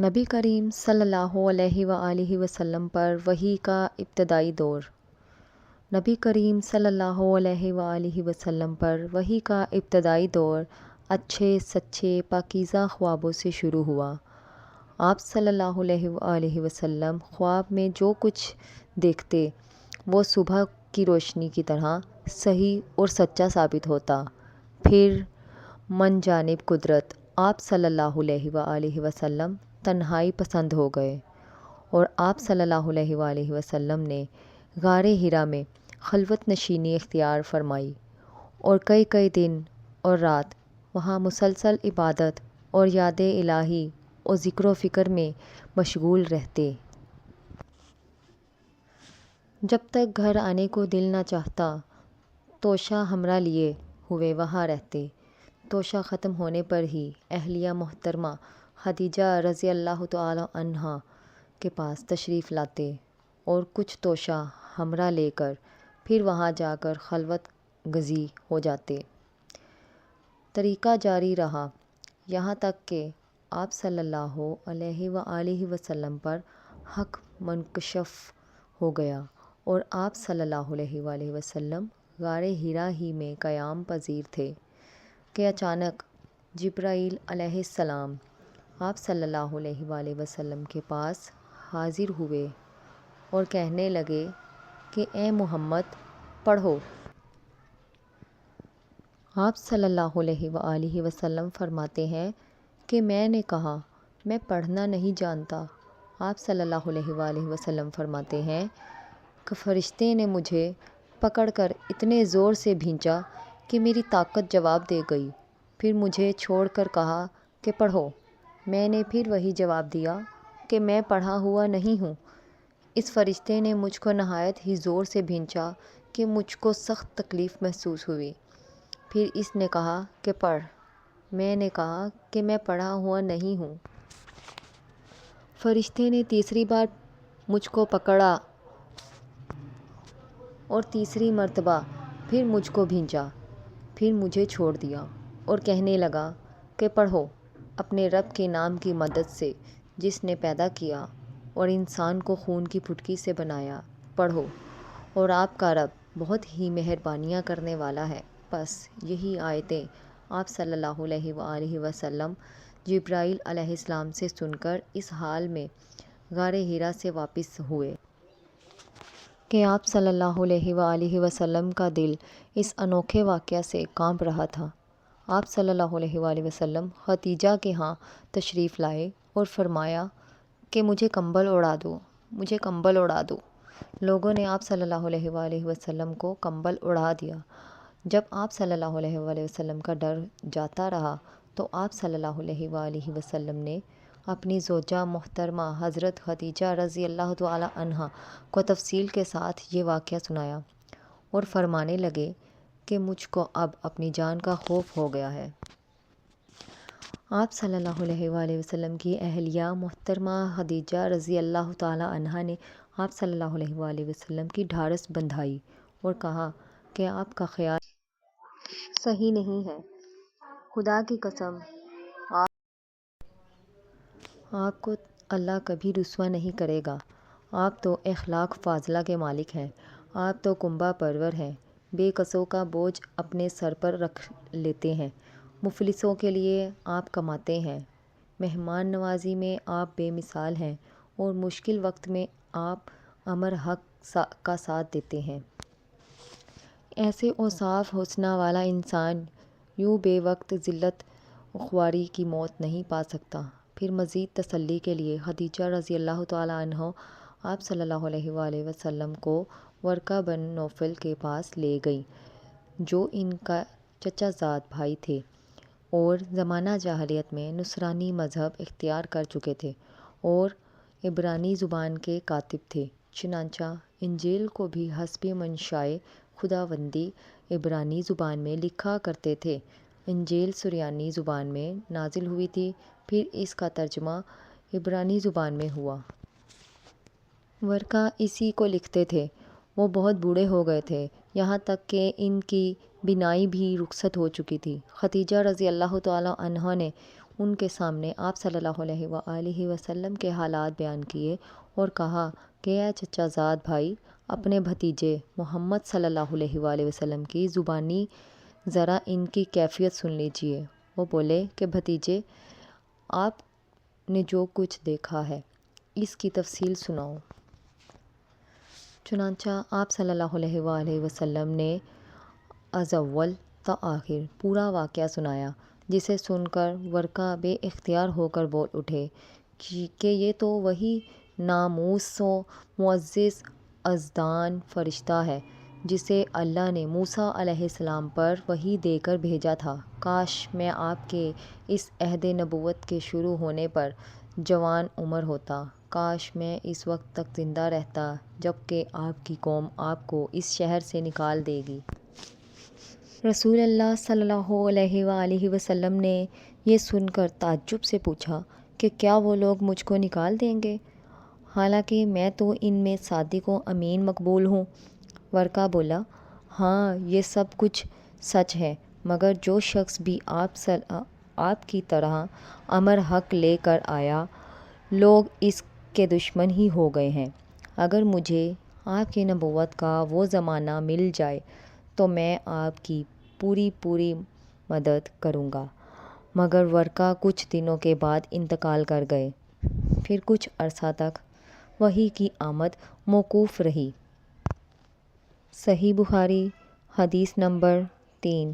نبی کریم صلی اللہ علیہ وآلہ وسلم پر وحی کا ابتدائی دور۔ نبی کریم صلی اللہ علیہ وآلہ وسلم پر وحی کا ابتدائی دور اچھے سچے پاکیزہ خوابوں سے شروع ہوا۔ آپ صلی اللہ علیہ وآلہ وسلم خواب میں جو کچھ دیکھتے وہ صبح کی روشنی کی طرح صحیح اور سچا ثابت ہوتا۔ پھر من جانب قدرت آپ صلی اللہ علیہ وآلہ وسلم تنہائی پسند ہو گئے، اور آپ صلی اللہ علیہ وآلہ وسلم نے غار حرا میں خلوت نشینی اختیار فرمائی، اور کئی دن اور رات وہاں مسلسل عبادت اور یاد الہی اور ذکر و فکر میں مشغول رہتے۔ جب تک گھر آنے کو دل نہ چاہتا توشہ ہمراہ لیے ہوئے وہاں رہتے۔ توشہ ختم ہونے پر ہی اہلیہ محترمہ خدیجہ رضی اللہ تعالی عنہا کے پاس تشریف لاتے اور کچھ توشہ ہمراہ لے کر پھر وہاں جا کر خلوت گزی ہو جاتے۔ طریقہ جاری رہا یہاں تک کہ آپ صلی اللہ علیہ وآلہ وسلم پر حق منکشف ہو گیا، اور آپ صلی اللہ علیہ وآلہ وسلم غار حرا ہی میں قیام پذیر تھے کہ اچانک جبرائیل علیہ السلام آپ صلی اللہ علیہ وآلہ وسلم کے پاس حاضر ہوئے اور کہنے لگے کہ اے محمد پڑھو۔ آپ صلی اللہ علیہ وآلہ وسلم فرماتے ہیں کہ میں نے کہا میں پڑھنا نہیں جانتا۔ آپ صلی اللہ علیہ وآلہ وسلم فرماتے ہیں کہ فرشتے نے مجھے پکڑ کر اتنے زور سے بھینچا کہ میری طاقت جواب دے گئی، پھر مجھے چھوڑ کر کہا کہ پڑھو۔ میں نے پھر وہی جواب دیا کہ میں پڑھا ہوا نہیں ہوں۔ اس فرشتے نے مجھ کو نہایت ہی زور سے بھینچا کہ مجھ کو سخت تکلیف محسوس ہوئی۔ پھر اس نے کہا کہ پڑھ۔ میں نے کہا کہ میں پڑھا ہوا نہیں ہوں۔ فرشتے نے تیسری بار مجھ کو پکڑا اور تیسری مرتبہ پھر مجھ کو بھینچا، پھر مجھے چھوڑ دیا اور کہنے لگا کہ پڑھو اپنے رب کے نام کی مدد سے جس نے پیدا کیا اور انسان کو خون کی پھٹکی سے بنایا، پڑھو، اور آپ کا رب بہت ہی مہربانیاں کرنے والا ہے۔ بس یہی آیتیں آپ صلی اللہ علیہ وآلہ وسلم جبرائیل علیہ السلام سے سن کر اس حال میں غار حرا سے واپس ہوئے کہ آپ صلی اللہ علیہ وآلہ وسلم کا دل اس انوکھے واقعہ سے کانپ رہا تھا۔ آپ صلی اللہ علیہ وآلہ وسلم خدیجہ کے ہاں تشریف لائے اور فرمایا کہ مجھے کمبل اڑا دو، مجھے کمبل اڑا دو۔ لوگوں نے آپ صلی اللہ علیہ وآلہ وسلم کو کمبل اڑا دیا۔ جب آپ صلی اللہ علیہ وآلہ وسلم کا ڈر جاتا رہا تو آپ صلی اللہ علیہ وآلہ وسلم نے اپنی زوجہ محترمہ حضرت خدیجہ رضی اللہ تعالی عنہا کو تفصیل کے ساتھ یہ واقعہ سنایا اور فرمانے لگے کہ مجھ کو اب اپنی جان کا خوف ہو گیا ہے۔ آپ صلی اللہ علیہ وآلہ وسلم کی اہلیہ محترمہ خدیجہ رضی اللہ تعالی عنہا نے آپ صلی اللہ علیہ وآلہ وسلم کی ڈھارس بندھائی اور کہا کہ آپ کا خیال صحیح نہیں ہے، خدا کی قسم آپ کو اللہ کبھی رسوا نہیں کرے گا۔ آپ تو اخلاق فاضلہ کے مالک ہیں، آپ تو کنبہ پرور ہیں، بے کسوں کا بوجھ اپنے سر پر رکھ لیتے ہیں، مفلسوں کے لیے آپ کماتے ہیں، مہمان نوازی میں آپ بے مثال ہیں، اور مشکل وقت میں آپ امر حق کا ساتھ دیتے ہیں۔ ایسے اوصاف حسنہ والا انسان یوں بے وقت ذلت خواری کی موت نہیں پا سکتا۔ پھر مزید تسلی کے لیے خدیجہ رضی اللہ تعالی عنہا آپ صلی اللہ علیہ وآلہ وسلم کو ورقہ بن نوفل کے پاس لے گئیں جو ان کا چچا زاد بھائی تھے اور زمانہ جاہلیت میں نصرانی مذہب اختیار کر چکے تھے اور عبرانی زبان کے کاتب تھے۔ چنانچہ انجیل کو بھی حسب منشائے خداوندی عبرانی زبان میں لکھا کرتے تھے۔ انجیل سریانی زبان میں نازل ہوئی تھی، پھر اس کا ترجمہ عبرانی زبان میں ہوا۔ ورقہ اسی کو لکھتے تھے۔ وہ بہت بوڑھے ہو گئے تھے، یہاں تک کہ ان کی بینائی بھی رخصت ہو چکی تھی۔ خدیجہ رضی اللہ تعالی عنہا نے ان کے سامنے آپ صلی اللہ علیہ وآلہ وسلم کے حالات بیان کیے اور کہا کہ اے چچا زاد بھائی، اپنے بھتیجے محمد صلی اللہ علیہ وآلہ وسلم کی زبانی ذرا ان کی کیفیت سن لیجئے۔ وہ بولے کہ بھتیجے، آپ نے جو کچھ دیکھا ہے اس کی تفصیل سناؤ۔ چنانچہ آپ صلی اللہ علیہ وآلہ وسلم نے از اول تا آخر پورا واقعہ سنایا، جسے سن کر ورقہ بے اختیار ہو کر بول اٹھے کہ یہ تو وہی ناموس و معزز ازدان فرشتہ ہے جسے اللہ نے موسیٰ علیہ السلام پر وحی دے کر بھیجا تھا۔ کاش میں آپ کے اس عہد نبوت کے شروع ہونے پر جوان عمر ہوتا، کاش میں اس وقت تک زندہ رہتا جب کہ آپ کی قوم آپ کو اس شہر سے نکال دے گی۔ رسول اللہ صلی اللہ علیہ وآلہ وسلم نے یہ سن کر تعجب سے پوچھا کہ کیا وہ لوگ مجھ کو نکال دیں گے، حالانکہ میں تو ان میں صادق و امین مقبول ہوں؟ ورقہ بولا، ہاں یہ سب کچھ سچ ہے، مگر جو شخص بھی آپ کی طرح امر حق لے کر آیا، لوگ اس کے دشمن ہی ہو گئے ہیں۔ اگر مجھے آپ کی نبوت کا وہ زمانہ مل جائے تو میں آپ کی پوری مدد کروں گا۔ مگر ورقہ کچھ دنوں کے بعد انتقال کر گئے۔ پھر کچھ عرصہ تک وحی کی آمد موقوف رہی۔ صحیح بخاری حدیث نمبر 3۔